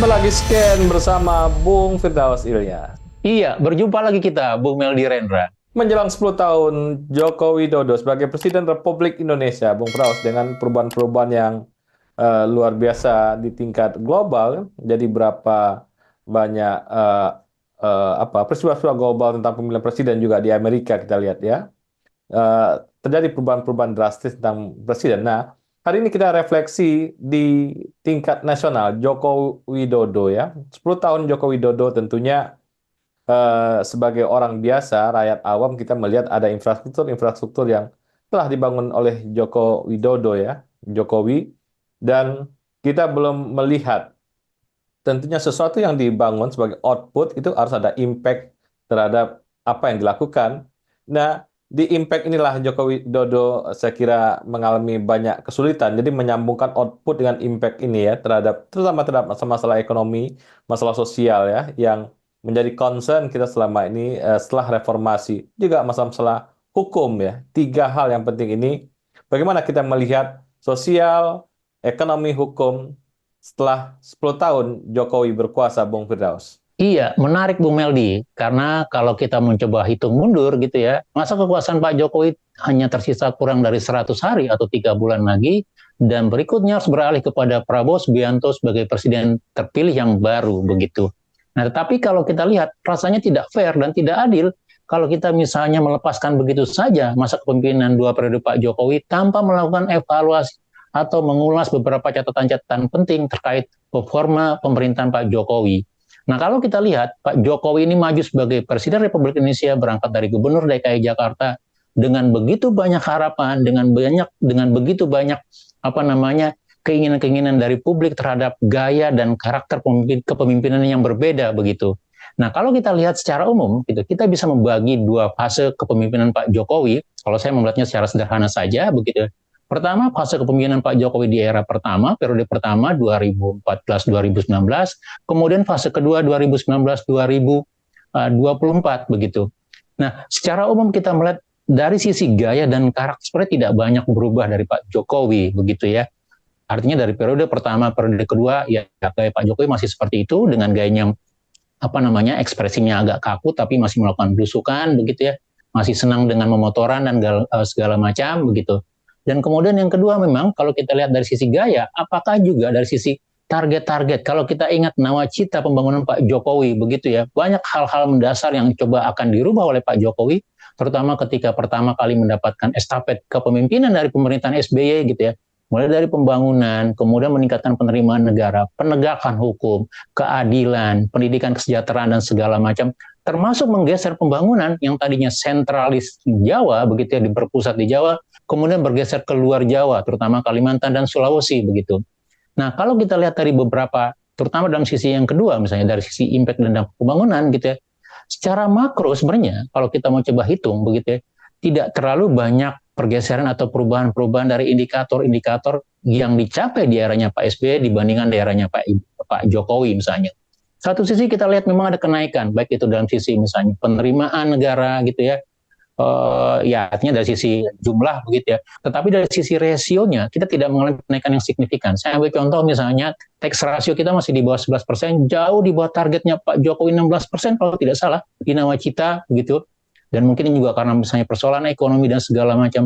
Jumpa lagi scan bersama Bung Firdaus Ilyas. Iya, berjumpa lagi kita, Bung Meldi Rendra. Menjelang 10 tahun Joko Widodo sebagai Presiden Republik Indonesia, Bung Firdaus, dengan perubahan-perubahan yang luar biasa di tingkat global, jadi berapa banyak peristiwa-peristiwa global tentang pemilihan presiden juga di Amerika kita lihat ya. Terjadi perubahan-perubahan drastis tentang presiden. Nah, hari ini kita refleksi di tingkat nasional Joko Widodo ya. 10 tahun Joko Widodo tentunya sebagai orang biasa, rakyat awam kita melihat ada infrastruktur yang telah dibangun oleh Joko Widodo ya, Jokowi, dan kita belum melihat tentunya sesuatu yang dibangun sebagai output itu harus ada impact terhadap apa yang dilakukan. Nah, di impact inilah Joko Widodo saya kira mengalami banyak kesulitan. Jadi menyambungkan output dengan impact ini ya terutama terhadap masalah ekonomi, masalah sosial ya yang menjadi concern kita selama ini setelah reformasi. Juga masalah-masalah hukum ya. Tiga hal yang penting ini. Bagaimana kita melihat sosial, ekonomi, hukum setelah 10 tahun Jokowi berkuasa, Bung Firdaus? Iya, menarik Bung Meldi, karena kalau kita mencoba hitung mundur gitu ya, masa kekuasaan Pak Jokowi hanya tersisa kurang dari 100 hari atau 3 bulan lagi, dan berikutnya harus beralih kepada Prabowo Subianto sebagai presiden terpilih yang baru begitu. Nah, tetapi kalau kita lihat, rasanya tidak fair dan tidak adil kalau kita misalnya melepaskan begitu saja masa kepemimpinan 2 periode Pak Jokowi tanpa melakukan evaluasi atau mengulas beberapa catatan-catatan penting terkait performa pemerintahan Pak Jokowi. Nah, kalau kita lihat, Pak Jokowi ini maju sebagai Presiden Republik Indonesia berangkat dari Gubernur DKI Jakarta dengan begitu banyak harapan, dengan begitu banyak keinginan-keinginan dari publik terhadap gaya dan karakter kepemimpinan yang berbeda begitu. Nah, kalau kita lihat secara umum, gitu, kita bisa membagi 2 fase kepemimpinan Pak Jokowi. Kalau saya melihatnya secara sederhana saja, begitu. Pertama, fase kepemimpinan Pak Jokowi di era pertama, periode pertama 2014-2019, kemudian fase kedua 2019-2024 begitu. Nah, secara umum kita melihat dari sisi gaya dan karakter sebenarnya tidak banyak berubah dari Pak Jokowi begitu ya. Artinya dari periode pertama, periode kedua ya gaya Pak Jokowi masih seperti itu dengan gayanya ekspresinya agak kaku tapi masih melakukan belusukan begitu ya. Masih senang dengan memotoran dan segala macam begitu. Dan kemudian yang kedua memang kalau kita lihat dari sisi gaya, apakah juga dari sisi target-target. Kalau kita ingat nawacita pembangunan Pak Jokowi begitu ya, banyak hal-hal mendasar yang coba akan dirubah oleh Pak Jokowi, terutama ketika pertama kali mendapatkan estafet kepemimpinan dari pemerintahan SBY gitu ya. Mulai dari pembangunan, kemudian meningkatkan penerimaan negara, penegakan hukum, keadilan, pendidikan kesejahteraan dan segala macam, termasuk menggeser pembangunan yang tadinya sentralis di Jawa begitu ya, berpusat di Jawa, kemudian bergeser ke luar Jawa, terutama Kalimantan dan Sulawesi begitu. Nah, kalau kita lihat dari beberapa, terutama dalam sisi yang kedua, misalnya dari sisi impact dan dampak pembangunan gitu ya, secara makro sebenarnya kalau kita mau coba hitung begitu ya, tidak terlalu banyak pergeseran atau perubahan-perubahan dari indikator-indikator yang dicapai di eranya Pak SBY dibandingkan di eranya Pak Jokowi misalnya. Satu sisi kita lihat memang ada kenaikan, baik itu dalam sisi misalnya penerimaan negara gitu ya, ya artinya dari sisi jumlah begitu ya. Tetapi dari sisi rasionya kita tidak mengalami kenaikan yang signifikan. Saya ambil contoh misalnya tax ratio kita masih di bawah 11%, jauh di bawah targetnya Pak Jokowi 16% kalau tidak salah di nawacita begitu. Dan mungkin juga karena misalnya persoalan ekonomi dan segala macam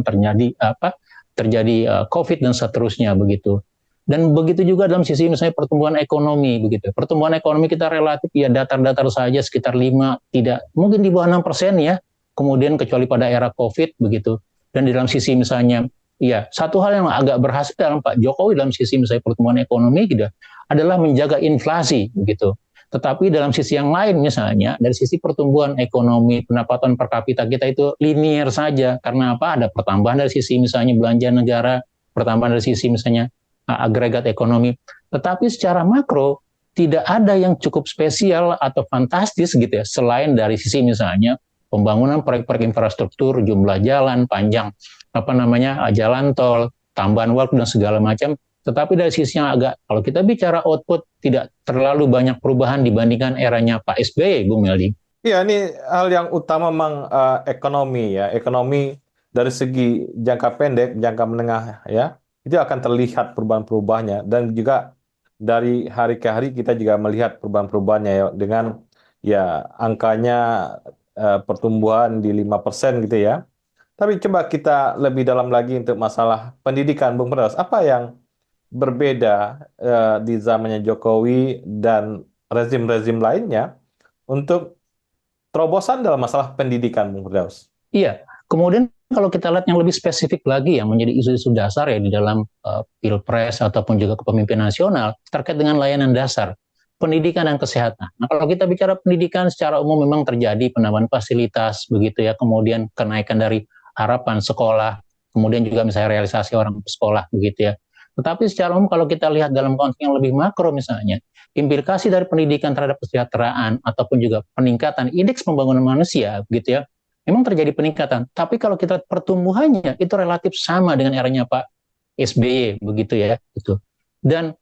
terjadi COVID dan seterusnya begitu. Dan begitu juga dalam sisi misalnya pertumbuhan ekonomi begitu. Pertumbuhan ekonomi kita relatif ya datar-datar saja sekitar 5, tidak mungkin di bawah 6% ya. Kemudian kecuali pada era COVID begitu. Dan di dalam sisi misalnya ya satu hal yang agak berhasil dalam Pak Jokowi dalam sisi misalnya pertumbuhan ekonomi gitu adalah menjaga inflasi begitu. Tetapi dalam sisi yang lain misalnya dari sisi pertumbuhan ekonomi pendapatan per kapita kita itu linear saja karena apa? Ada pertambahan dari sisi misalnya belanja negara, pertambahan dari sisi misalnya agregat ekonomi. Tetapi secara makro tidak ada yang cukup spesial atau fantastis gitu ya selain dari sisi misalnya pembangunan proyek-proyek infrastruktur, jumlah jalan panjang jalan tol, tambahan waktu dan segala macam. Tetapi dari sisi yang agak, kalau kita bicara output, tidak terlalu banyak perubahan dibandingkan eranya Pak SBY, Bung Meldi. Iya, ini hal yang utama memang ekonomi ya. Ekonomi dari segi jangka pendek, jangka menengah ya, itu akan terlihat perubahan-perubahannya. Dan juga dari hari ke hari kita juga melihat perubahan-perubahannya ya, dengan ya angkanya pertumbuhan di 5% gitu ya. Tapi coba kita lebih dalam lagi untuk masalah pendidikan, Bung Firdaus. Apa yang berbeda di zamannya Jokowi dan rezim-rezim lainnya untuk terobosan dalam masalah pendidikan, Bung Firdaus? Iya, kemudian kalau kita lihat yang lebih spesifik lagi yang menjadi isu-isu dasar ya di dalam pilpres ataupun juga kepemimpinan nasional terkait dengan layanan dasar, pendidikan dan kesehatan. Nah, kalau kita bicara pendidikan secara umum memang terjadi penambahan fasilitas begitu ya, kemudian kenaikan dari harapan sekolah, kemudian juga misalnya realisasi orang sekolah begitu ya. Tetapi secara umum kalau kita lihat dalam konteks yang lebih makro misalnya, implikasi dari pendidikan terhadap kesejahteraan ataupun juga peningkatan indeks pembangunan manusia begitu ya, memang terjadi peningkatan. Tapi kalau kita lihat pertumbuhannya itu relatif sama dengan eranya Pak SBY begitu ya, gitu. Dan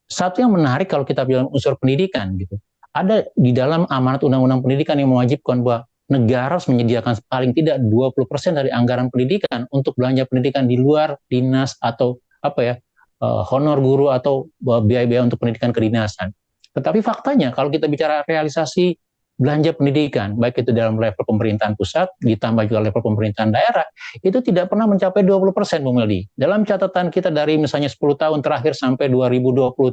satu yang menarik kalau kita bilang unsur pendidikan gitu, ada di dalam amanat undang-undang pendidikan yang mewajibkan bahwa negara harus menyediakan paling tidak 20% dari anggaran pendidikan untuk belanja pendidikan di luar dinas atau apa ya, honor guru atau biaya-biaya untuk pendidikan kedinasan. Tetapi faktanya kalau kita bicara realisasi belanja pendidikan, baik itu dalam level pemerintahan pusat, ditambah juga level pemerintahan daerah, itu tidak pernah mencapai 20%, Bung Meldi. Dalam catatan kita dari misalnya 10 tahun terakhir sampai 2022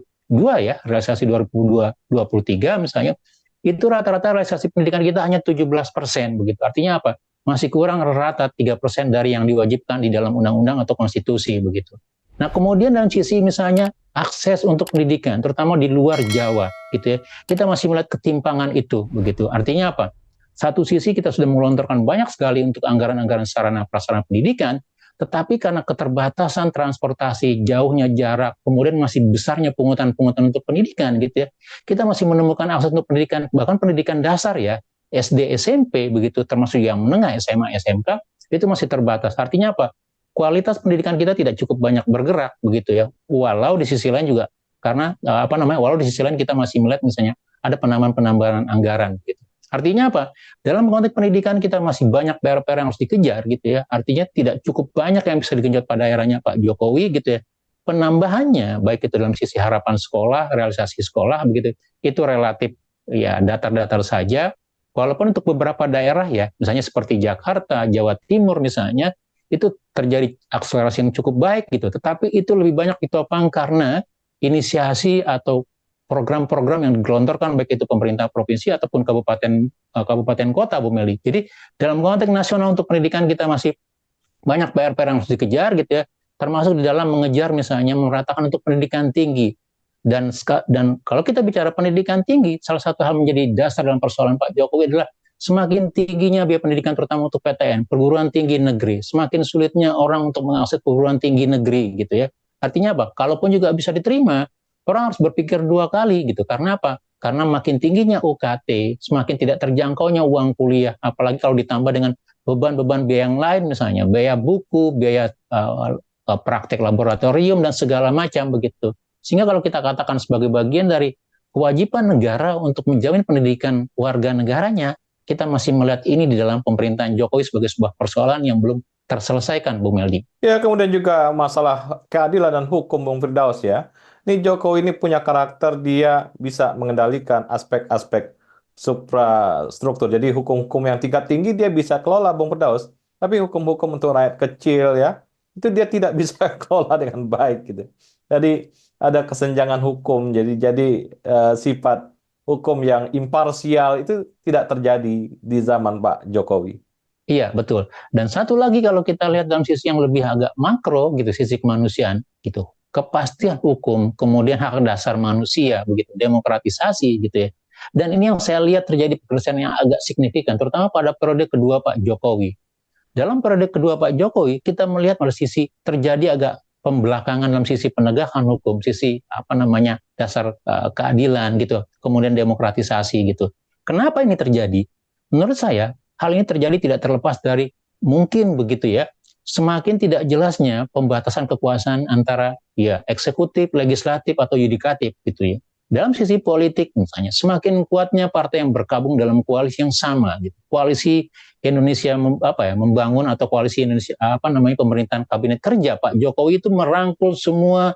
ya, realisasi 2023 misalnya, itu rata-rata realisasi pendidikan kita hanya 17%, begitu. Artinya apa? Masih kurang rata 3% dari yang diwajibkan di dalam undang-undang atau konstitusi, begitu. Nah, kemudian dalam sisi misalnya akses untuk pendidikan, terutama di luar Jawa, gitu ya, kita masih melihat ketimpangan itu, begitu. Artinya apa? Satu sisi kita sudah melontarkan banyak sekali untuk anggaran-anggaran sarana prasarana pendidikan, tetapi karena keterbatasan transportasi, jauhnya jarak, kemudian masih besarnya pungutan-pungutan untuk pendidikan, gitu ya, kita masih menemukan akses untuk pendidikan, bahkan pendidikan dasar ya, SD, SMP, begitu, termasuk yang menengah, SMA, SMK, itu masih terbatas. Artinya apa? Kualitas pendidikan kita tidak cukup banyak bergerak begitu ya. Walau di sisi lain juga karena walau di sisi lain kita masih melihat misalnya ada penambahan-penambahan anggaran gitu. Artinya apa? Dalam konteks pendidikan kita masih banyak PR-PR yang harus dikejar gitu ya. Artinya tidak cukup banyak yang bisa digenjot pada eranya Pak Jokowi gitu ya. Penambahannya baik itu dalam sisi harapan sekolah, realisasi sekolah begitu, itu relatif ya datar-datar saja. Walaupun untuk beberapa daerah ya, misalnya seperti Jakarta, Jawa Timur misalnya, itu terjadi akselerasi yang cukup baik gitu. Tetapi itu lebih banyak ditopang karena inisiasi atau program-program yang digelontorkan baik itu pemerintah provinsi ataupun kabupaten kota, Bu Meli. Jadi dalam konteks nasional untuk pendidikan kita masih banyak PR-PR yang harus dikejar gitu ya. Termasuk di dalam mengejar misalnya meratakan untuk pendidikan tinggi. Dan kalau kita bicara pendidikan tinggi, salah satu hal menjadi dasar dalam persoalan Pak Jokowi adalah semakin tingginya biaya pendidikan terutama untuk PTN, perguruan tinggi negeri, semakin sulitnya orang untuk mengakses perguruan tinggi negeri gitu ya. Artinya apa? Kalaupun juga bisa diterima, orang harus berpikir dua kali gitu. Karena apa? Karena makin tingginya UKT, semakin tidak terjangkaunya uang kuliah, apalagi kalau ditambah dengan beban-beban biaya yang lain misalnya, biaya buku, biaya praktek laboratorium dan segala macam begitu. Sehingga kalau kita katakan sebagai bagian dari kewajiban negara untuk menjamin pendidikan warga negaranya, kita masih melihat ini di dalam pemerintahan Jokowi sebagai sebuah persoalan yang belum terselesaikan, Bung Meldi. Ya, kemudian juga masalah keadilan dan hukum, Bung Firdaus ya. Ini Jokowi ini punya karakter dia bisa mengendalikan aspek-aspek suprastruktur. Jadi hukum-hukum yang tingkat tinggi dia bisa kelola, Bung Firdaus. Tapi hukum-hukum untuk rakyat kecil ya, itu dia tidak bisa kelola dengan baik gitu. Jadi ada kesenjangan hukum. Jadi sifat hukum yang imparsial itu tidak terjadi di zaman Pak Jokowi. Iya, betul. Dan satu lagi kalau kita lihat dalam sisi yang lebih agak makro gitu, sisi kemanusiaan gitu. Kepastian hukum, kemudian hak dasar manusia begitu, demokratisasi gitu ya. Dan ini yang saya lihat terjadi pekerjaan yang agak signifikan terutama pada periode kedua Pak Jokowi. Dalam periode kedua Pak Jokowi, kita melihat pada sisi terjadi agak pembelakangan dalam sisi penegakan hukum, sisi dasar keadilan gitu, kemudian demokratisasi gitu. Kenapa ini terjadi? Menurut saya hal ini terjadi tidak terlepas dari mungkin begitu ya, semakin tidak jelasnya pembatasan kekuasaan antara ya eksekutif, legislatif atau yudikatif gitu ya. Dalam sisi politik misalnya, semakin kuatnya partai yang bergabung dalam koalisi yang sama gitu. Koalisi Indonesia membangun atau koalisi Indonesia pemerintahan kabinet kerja Pak Jokowi itu merangkul semua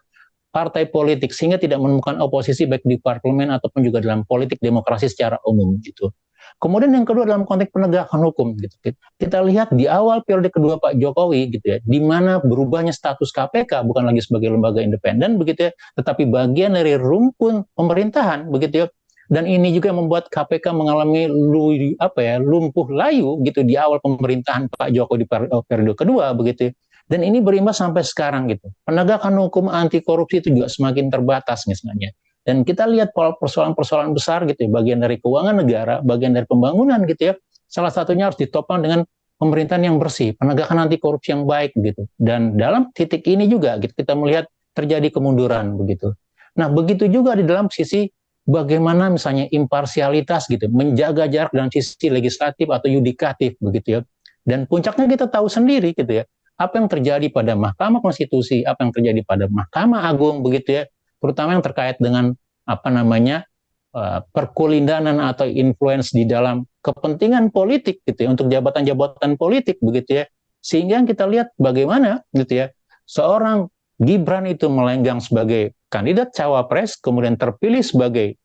partai politik sehingga tidak menemukan oposisi baik di parlemen ataupun juga dalam politik demokrasi secara umum gitu. Kemudian yang kedua dalam konteks penegakan hukum gitu. Kita lihat di awal periode kedua Pak Jokowi gitu ya, di mana berubahnya status KPK bukan lagi sebagai lembaga independen begitu ya, tetapi bagian dari rumpun pemerintahan begitu ya. Dan ini juga membuat KPK mengalami lumpuh layu gitu di awal pemerintahan Pak Jokowi di periode kedua begitu ya. Dan ini berimbas sampai sekarang gitu. Penegakan hukum anti korupsi itu juga semakin terbatas misalnya. Dan kita lihat persoalan-persoalan besar gitu ya, bagian dari keuangan negara, bagian dari pembangunan gitu ya. Salah satunya harus ditopang dengan pemerintahan yang bersih, penegakan anti korupsi yang baik gitu. Dan dalam titik ini juga gitu, kita melihat terjadi kemunduran begitu. Nah, begitu juga di dalam sisi bagaimana misalnya imparsialitas gitu, menjaga jarak dalam sisi legislatif atau yudikatif begitu ya. Dan puncaknya kita tahu sendiri gitu ya, apa yang terjadi pada Mahkamah Konstitusi, apa yang terjadi pada Mahkamah Agung begitu ya, terutama yang terkait dengan perkulindanan atau influence di dalam kepentingan politik gitu ya, untuk jabatan-jabatan politik begitu ya, sehingga kita lihat bagaimana gitu ya, seorang Gibran itu melenggang sebagai kandidat cawapres, kemudian terpilih sebagai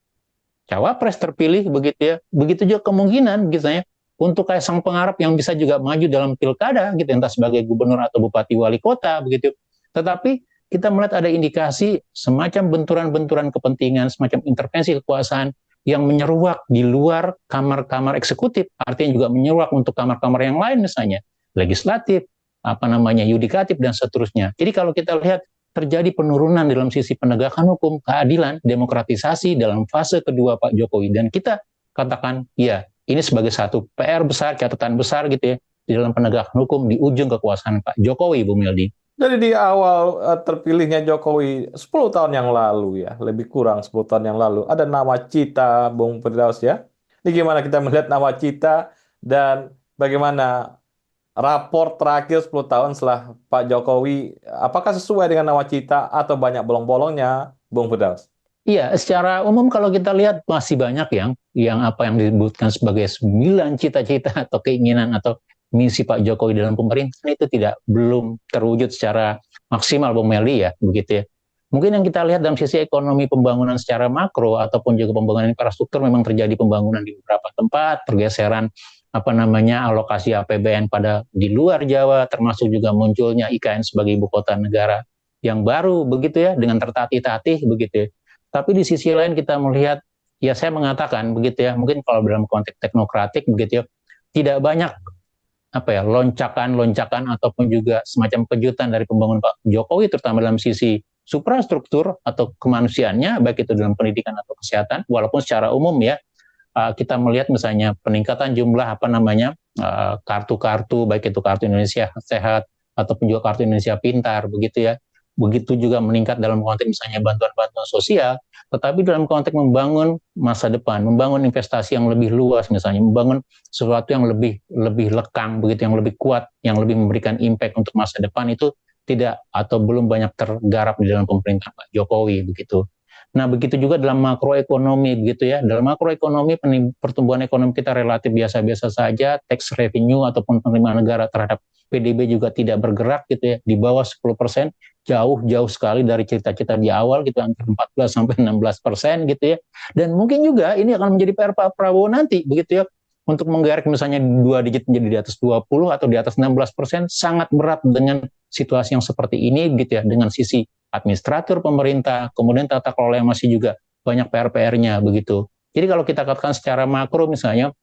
cawapres terpilih begitu ya, begitu juga kemungkinan gitu ya, untuk Kaisang Pangarep yang bisa juga maju dalam pilkada gitu, entah sebagai gubernur atau bupati wali kota begitu. Tetapi kita melihat ada indikasi semacam benturan-benturan kepentingan, semacam intervensi kekuasaan yang menyeruak di luar kamar-kamar eksekutif, artinya juga menyeruak untuk kamar-kamar yang lain misalnya, legislatif, yudikatif dan seterusnya. Jadi kalau kita lihat terjadi penurunan dalam sisi penegakan hukum, keadilan, demokratisasi dalam fase kedua Pak Jokowi, dan kita katakan ya, ini sebagai satu PR besar, catatan besar gitu ya, di dalam penegakan hukum di ujung kekuasaan Pak Jokowi, Bu Meldi. Jadi di awal terpilihnya Jokowi 10 tahun yang lalu ya, lebih kurang 10 tahun yang lalu, ada nawacita Bung Firdaus ya. Ini gimana kita melihat nawacita dan bagaimana rapor terakhir 10 tahun setelah Pak Jokowi, apakah sesuai dengan nawacita atau banyak bolong-bolongnya, Bung Firdaus? Iya, secara umum kalau kita lihat masih banyak yang apa yang disebutkan sebagai 9 cita-cita atau keinginan atau misi Pak Jokowi dalam pemerintahan itu belum terwujud secara maksimal, Bung Meldi ya, begitu ya. Mungkin yang kita lihat dalam sisi ekonomi pembangunan secara makro ataupun juga pembangunan infrastruktur memang terjadi pembangunan di beberapa tempat, pergeseran alokasi APBN di luar Jawa, termasuk juga munculnya IKN sebagai ibu kota negara yang baru begitu ya, dengan tertatih-tatih begitu ya. Tapi di sisi lain kita melihat, ya saya mengatakan begitu ya, mungkin kalau dalam konteks teknokratik begitu ya, tidak banyak loncakan ataupun juga semacam kejutan dari pembangunan Pak Jokowi, terutama dalam sisi suprastruktur atau kemanusiaannya, baik itu dalam pendidikan atau kesehatan, walaupun secara umum ya, kita melihat misalnya peningkatan jumlah kartu-kartu, baik itu kartu Indonesia Sehat ataupun juga kartu Indonesia Pintar begitu ya. Begitu juga meningkat dalam konteks misalnya bantuan-bantuan sosial, tetapi dalam konteks membangun masa depan, membangun investasi yang lebih luas misalnya, membangun sesuatu yang lebih lekang begitu, yang lebih kuat, yang lebih memberikan impact untuk masa depan, itu tidak atau belum banyak tergarap di dalam pemerintahan Pak Jokowi begitu. Nah, begitu juga dalam makroekonomi begitu ya. Dalam makroekonomi pertumbuhan ekonomi kita relatif biasa-biasa saja, tax revenue ataupun penerimaan negara terhadap PDB juga tidak bergerak gitu ya, di bawah 10%, jauh sekali dari cita-cita di awal gitu, antara 14 sampai 16% gitu ya. Dan mungkin juga ini akan menjadi PR Pak Prabowo nanti begitu ya, untuk menggerek misalnya 2 digit menjadi di atas 20 atau di atas 16%, sangat berat dengan situasi yang seperti ini gitu ya, dengan sisi administratur pemerintah, kemudian tata kelola yang masih juga banyak PR-PR-nya begitu. Jadi kalau kita katakan secara makro misalnya,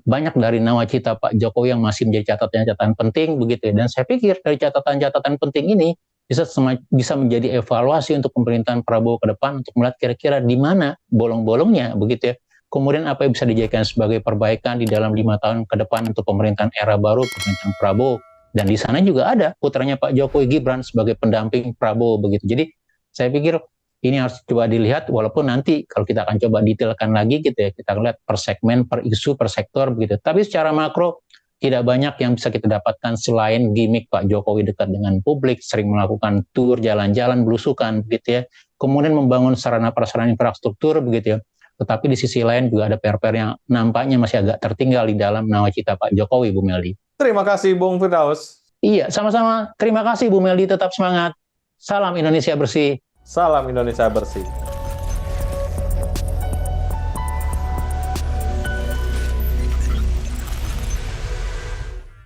banyak dari nawacita Pak Jokowi yang masih menjadi catatan penting begitu ya. Dan saya pikir dari catatan-catatan penting ini bisa menjadi evaluasi untuk pemerintahan Prabowo ke depan, untuk melihat kira-kira di mana bolong-bolongnya begitu ya. Kemudian apa yang bisa dijadikan sebagai perbaikan di dalam 5 tahun ke depan untuk pemerintahan era baru, pemerintahan Prabowo. Dan di sana juga ada putranya Pak Jokowi, Gibran, sebagai pendamping Prabowo begitu. Jadi saya pikir ini harus coba dilihat, walaupun nanti kalau kita akan coba detailkan lagi gitu ya, kita lihat per segmen, per isu, per sektor begitu. Tapi secara makro tidak banyak yang bisa kita dapatkan selain gimmick Pak Jokowi dekat dengan publik, sering melakukan tur, jalan-jalan, belusukan begitu ya. Kemudian membangun sarana-prasarana infrastruktur begitu ya. Tetapi di sisi lain juga ada PR-PR yang nampaknya masih agak tertinggal di dalam nawacita Pak Jokowi, Bu Meldi. Terima kasih Bung Firdaus. Iya, sama-sama. Terima kasih Bu Meldi, tetap semangat. Salam Indonesia bersih. Salam Indonesia bersih.